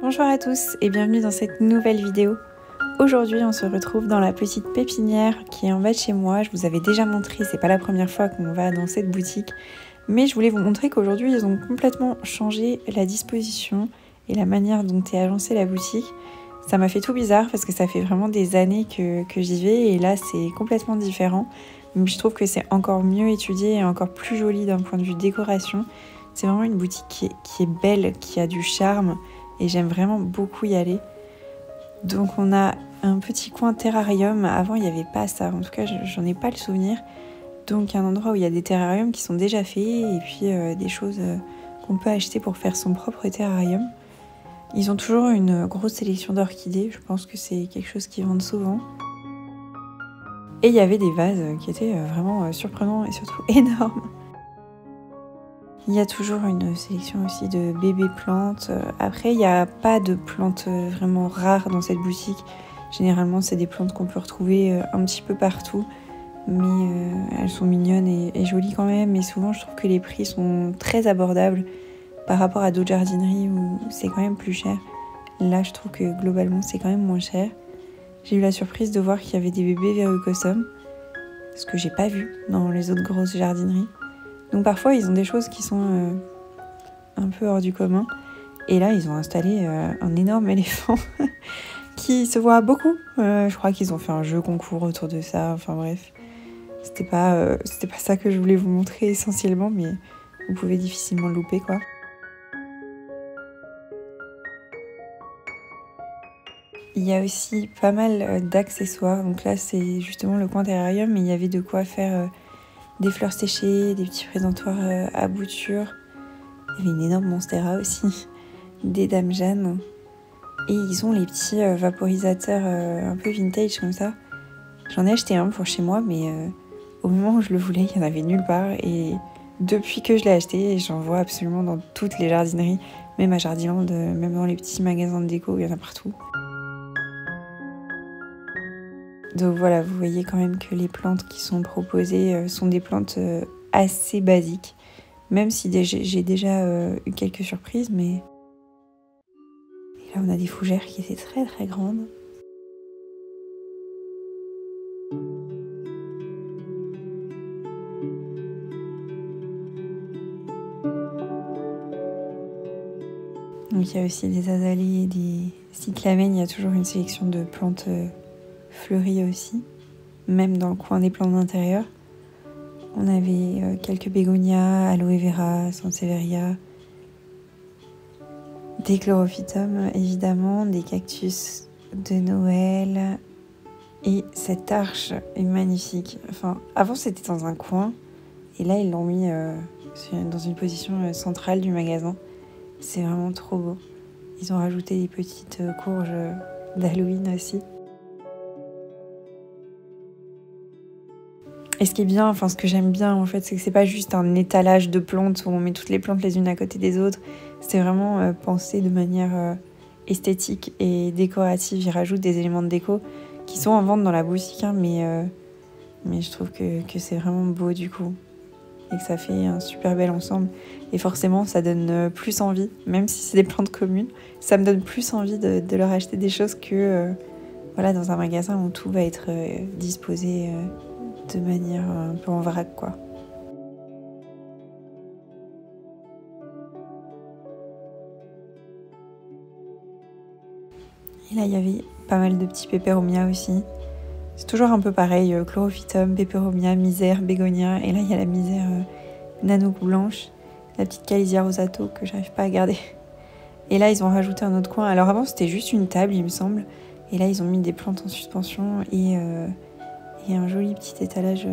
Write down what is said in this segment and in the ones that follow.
Bonjour à tous et bienvenue dans cette nouvelle vidéo. Aujourd'hui on se retrouve dans la petite pépinière qui est en bas de chez moi. Je vous avais déjà montré, c'est pas la première fois qu'on va dans cette boutique, mais je voulais vous montrer qu'aujourd'hui ils ont complètement changé la disposition et la manière dont est agencée la boutique. Ça m'a fait tout bizarre parce que ça fait vraiment des années que j'y vais et là c'est complètement différent. Mais je trouve que c'est encore mieux étudié et encore plus joli d'un point de vue décoration. C'est vraiment une boutique qui est belle, qui a du charme. Et j'aime vraiment beaucoup y aller. Donc on a un petit coin terrarium. Avant il n'y avait pas ça, en tout cas j'en ai pas le souvenir. Donc un endroit où il y a des terrariums qui sont déjà faits et puis des choses qu'on peut acheter pour faire son propre terrarium. Ils ont toujours une grosse sélection d'orchidées, je pense que c'est quelque chose qu'ils vendent souvent. Et il y avait des vases qui étaient vraiment surprenants et surtout énormes. Il y a toujours une sélection aussi de bébés plantes. Après, il n'y a pas de plantes vraiment rares dans cette boutique. Généralement, c'est des plantes qu'on peut retrouver un petit peu partout. Mais elles sont mignonnes et jolies quand même. Mais souvent, je trouve que les prix sont très abordables par rapport à d'autres jardineries où c'est quand même plus cher. Là, je trouve que globalement, c'est quand même moins cher. J'ai eu la surprise de voir qu'il y avait des bébés verrucosum, ce que j'ai pas vu dans les autres grosses jardineries. Donc parfois, ils ont des choses qui sont un peu hors du commun. Et là, ils ont installé un énorme éléphant qui se voit beaucoup. Je crois qu'ils ont fait un jeu concours autour de ça. Enfin bref, c'était pas ça que je voulais vous montrer essentiellement, mais vous pouvez difficilement le louper, quoi. Il y a aussi pas mal d'accessoires. Donc là, c'est justement le coin terrarium, mais il y avait de quoi faire des fleurs séchées, des petits présentoirs à bouture. Il y avait une énorme monstera aussi, des dames Jeanne. Et ils ont les petits vaporisateurs un peu vintage comme ça. J'en ai acheté un pour chez moi, mais au moment où je le voulais, il n'y en avait nulle part. Et depuis que je l'ai acheté, j'en vois absolument dans toutes les jardineries, même à Jardiland, même dans les petits magasins de déco, il y en a partout. Donc voilà, vous voyez quand même que les plantes qui sont proposées sont des plantes assez basiques. Même si j'ai déjà eu quelques surprises, mais... Et là, on a des fougères qui étaient très très grandes. Donc il y a aussi des azalées, des cyclamènes, il y a toujours une sélection de plantes fleuries aussi, même dans le coin des plantes d'intérieur. On avait quelques bégonias, aloe vera, sansevieria, des chlorophytum évidemment, des cactus de Noël. Et cette arche est magnifique. Enfin, avant c'était dans un coin, et là ils l'ont mis dans une position centrale du magasin. C'est vraiment trop beau. Ils ont rajouté des petites courges d'Halloween aussi. Et ce qui est bien, enfin ce que j'aime bien en fait, c'est que c'est pas juste un étalage de plantes où on met toutes les plantes les unes à côté des autres. C'est vraiment pensé de manière esthétique et décorative. Ils rajoutent des éléments de déco qui sont en vente dans la boutique, hein, mais je trouve que c'est vraiment beau du coup. Et que ça fait un super bel ensemble. Et forcément, ça donne plus envie, même si c'est des plantes communes, ça me donne plus envie de leur acheter des choses que voilà, dans un magasin où tout va être disposé de manière un peu en vrac, quoi. Et là, il y avait pas mal de petits peperomia aussi. C'est toujours un peu pareil, chlorophytum, peperomia, misère, bégonia. Et là, il y a la misère nanouk blanche, la petite calisia rosato que j'arrive pas à garder. Et là, ils ont rajouté un autre coin. Alors avant, c'était juste une table, il me semble. Et là, ils ont mis des plantes en suspension et un joli petit étalage.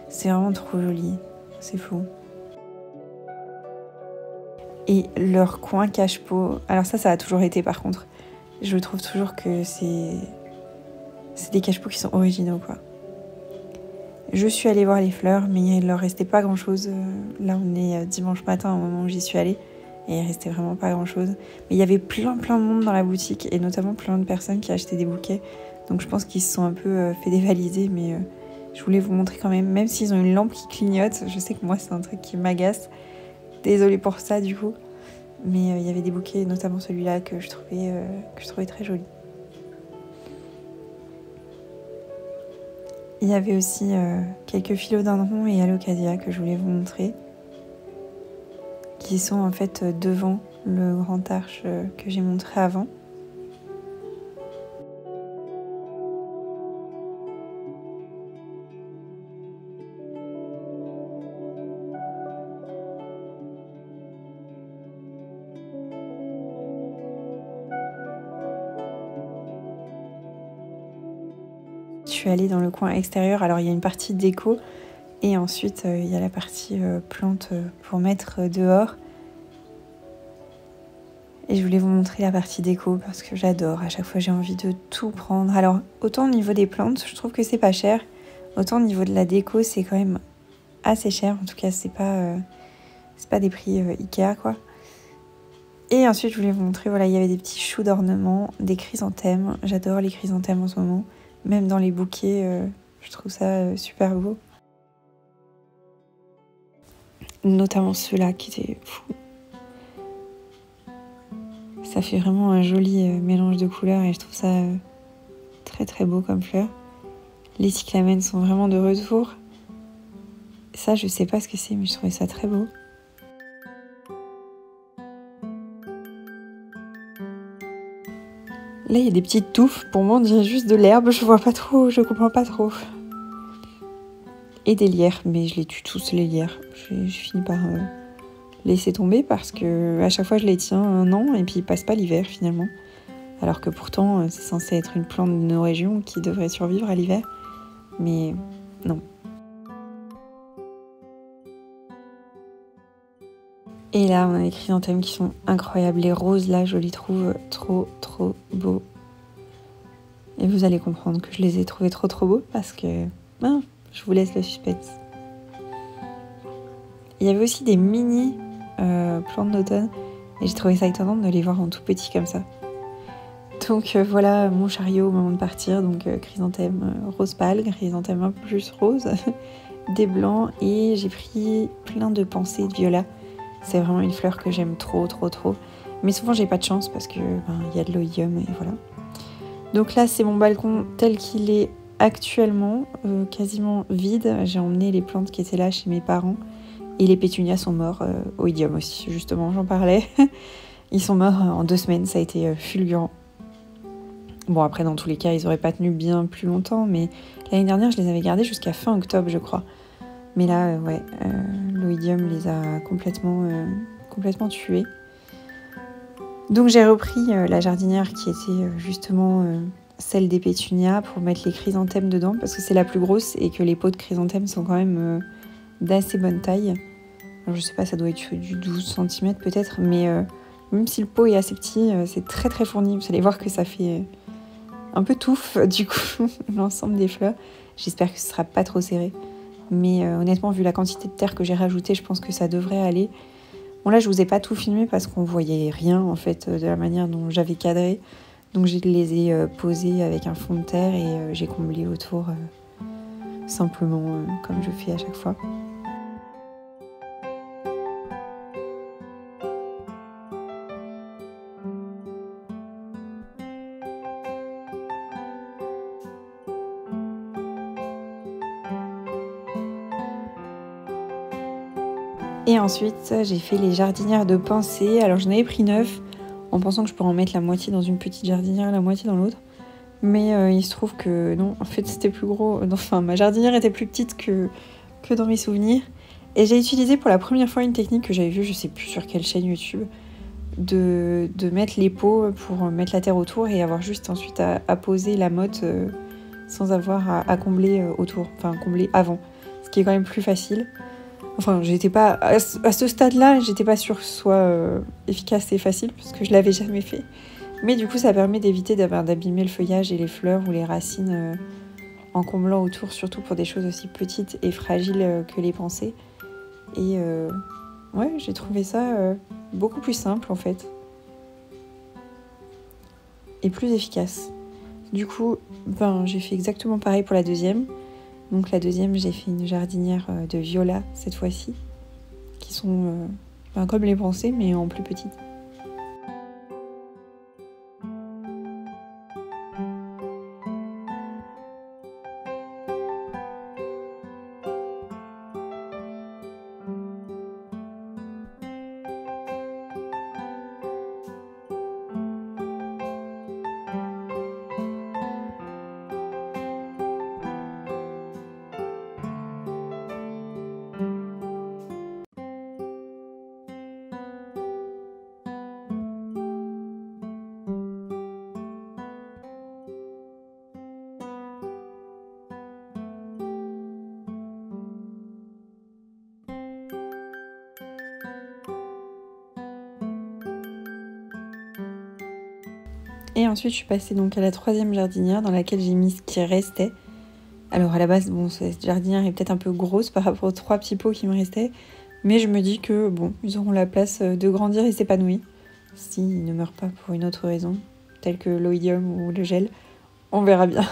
C'est vraiment trop joli. C'est fou. Et leur coin cache-pot. Alors ça a toujours été par contre. Je trouve toujours que c'est des cache-pots qui sont originaux, quoi. Je suis allée voir les fleurs, mais il leur restait pas grand-chose. Là, on est dimanche matin au moment où j'y suis allée. Et il restait vraiment pas grand-chose. Mais il y avait plein de monde dans la boutique. Et notamment plein de personnes qui achetaient des bouquets. Donc je pense qu'ils se sont un peu fait dévaliser. Mais je voulais vous montrer quand même. Même s'ils ont une lampe qui clignote. Je sais que moi, c'est un truc qui m'agace. Désolée pour ça, du coup. Mais il y avait des bouquets, notamment celui-là que je trouvais très joli. Il y avait aussi quelques philodendrons et alocasia que je voulais vous montrer, qui sont en fait devant le grand arche que j'ai montré avant. Je suis allée dans le coin extérieur, alors il y a une partie déco et ensuite il y a la partie plante pour mettre dehors. Et je voulais vous montrer la partie déco parce que j'adore, à chaque fois j'ai envie de tout prendre. Alors autant au niveau des plantes, je trouve que c'est pas cher, autant au niveau de la déco c'est quand même assez cher, en tout cas c'est pas des prix Ikea quoi. Et ensuite je voulais vous montrer, voilà, il y avait des petits choux d'ornement, des chrysanthèmes, j'adore les chrysanthèmes en ce moment, même dans les bouquets, je trouve ça super beau. Notamment ceux-là qui étaient fous. Ça fait vraiment un joli mélange de couleurs et je trouve ça très très beau comme fleur. Les cyclamènes sont vraiment de retour. Ça, je sais pas ce que c'est, mais je trouvais ça très beau. Là, il y a des petites touffes. Pour moi, on dirait juste de l'herbe. Je vois pas trop, je comprends pas trop. Et des lierres, mais je les tue tous les lierres. Je finis par laisser tomber parce que à chaque fois, je les tiens un an et puis ils passent pas l'hiver finalement. Alors que pourtant, c'est censé être une plante de nos régions qui devrait survivre à l'hiver. Mais non. Et là, on a les chrysanthèmes qui sont incroyables. Les roses, là, je les trouve trop, trop beaux. Et vous allez comprendre que je les ai trouvés trop, trop beaux parce que... Ah, je vous laisse le suspense. Il y avait aussi des mini plantes d'automne. Et j'ai trouvé ça étonnant de les voir en tout petit comme ça. Donc voilà mon chariot au moment de partir. Donc chrysanthème rose pâle, chrysanthème un peu plus rose, des blancs. Et j'ai pris plein de pensées de viola. C'est vraiment une fleur que j'aime trop, trop, trop. Mais souvent, j'ai pas de chance parce que y a de l'oïdium et voilà. Donc là, c'est mon balcon tel qu'il est actuellement, quasiment vide. J'ai emmené les plantes qui étaient là chez mes parents. Et les pétunias sont morts, oïdium aussi, justement, j'en parlais. Ils sont morts en 2 semaines, ça a été fulgurant. Bon, après, dans tous les cas, ils auraient pas tenu bien plus longtemps. Mais l'année dernière, je les avais gardés jusqu'à fin octobre, je crois. Mais là, l'oïdium les a complètement tués. Donc j'ai repris la jardinière qui était justement celle des pétunias pour mettre les chrysanthèmes dedans parce que c'est la plus grosse et que les pots de chrysanthèmes sont quand même d'assez bonne taille. Alors je sais pas, ça doit être du 12 cm peut-être, mais même si le pot est assez petit, c'est très très fourni. Vous allez voir que ça fait un peu touffe du coup l'ensemble des fleurs. J'espère que ce sera pas trop serré. Mais honnêtement, vu la quantité de terre que j'ai rajoutée, je pense que ça devrait aller. Bon là, je vous ai pas tout filmé parce qu'on voyait rien en fait de la manière dont j'avais cadré. Donc je les ai posés avec un fond de terre et j'ai comblé autour simplement comme je fais à chaque fois. Et ensuite, j'ai fait les jardinières de pensée. Alors, j'en avais pris 9 en pensant que je pourrais en mettre la moitié dans une petite jardinière et la moitié dans l'autre. Mais il se trouve que non, en fait, c'était plus gros. Enfin, ma jardinière était plus petite que dans mes souvenirs. Et j'ai utilisé pour la première fois une technique que j'avais vue, je sais plus sur quelle chaîne YouTube, de mettre les pots pour mettre la terre autour et avoir juste ensuite à poser la motte sans avoir à combler autour, enfin combler avant. Ce qui est quand même plus facile. Enfin, j'étais pas à ce stade-là, j'étais pas sûre que ce soit efficace et facile parce que je l'avais jamais fait. Mais du coup, ça permet d'éviter d'abîmer le feuillage et les fleurs ou les racines en comblant autour, surtout pour des choses aussi petites et fragiles que les pensées. Et ouais, j'ai trouvé ça beaucoup plus simple en fait. Et plus efficace. Du coup, j'ai fait exactement pareil pour la deuxième. Donc la deuxième, j'ai fait une jardinière de viola cette fois-ci, qui sont comme les pensées, mais en plus petite. Et ensuite je suis passée donc à la troisième jardinière dans laquelle j'ai mis ce qui restait. Alors à la base, bon, cette jardinière est peut-être un peu grosse par rapport aux 3 petits pots qui me restaient, mais je me dis que bon, ils auront la place de grandir et s'épanouir, s'ils ne meurent pas pour une autre raison, telle que l'oïdium ou le gel, on verra bien.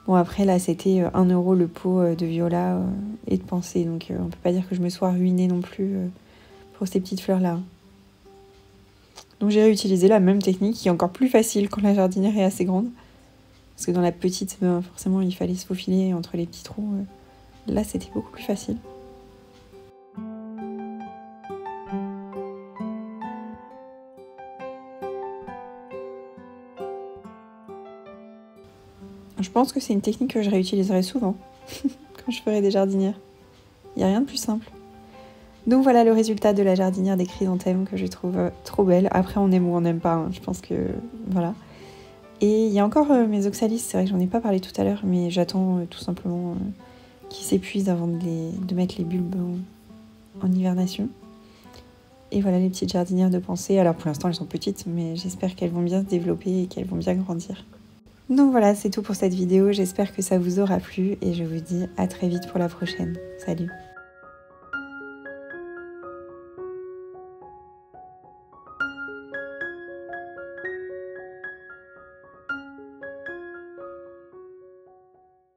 Bon après là c'était 1 € le pot de viola et de pensée, donc on peut pas dire que je me sois ruinée non plus pour ces petites fleurs là. Donc j'ai réutilisé la même technique qui est encore plus facile quand la jardinière est assez grande. Parce que dans la petite, forcément, il fallait se faufiler entre les petits trous. Là, c'était beaucoup plus facile. Je pense que c'est une technique que je réutiliserai souvent quand je ferai des jardinières. Il n'y a rien de plus simple. Donc voilà le résultat de la jardinière des chrysanthèmes que je trouve trop belle. Après, on aime ou on n'aime pas. Hein. Je pense que voilà. Et il y a encore mes oxalis, c'est vrai que j'en ai pas parlé tout à l'heure, mais j'attends tout simplement qu'ils s'épuisent avant de mettre les bulbes en hivernation. Et voilà les petites jardinières de pensée. Alors pour l'instant elles sont petites, mais j'espère qu'elles vont bien se développer et qu'elles vont bien grandir. Donc voilà, c'est tout pour cette vidéo, j'espère que ça vous aura plu et je vous dis à très vite pour la prochaine. Salut!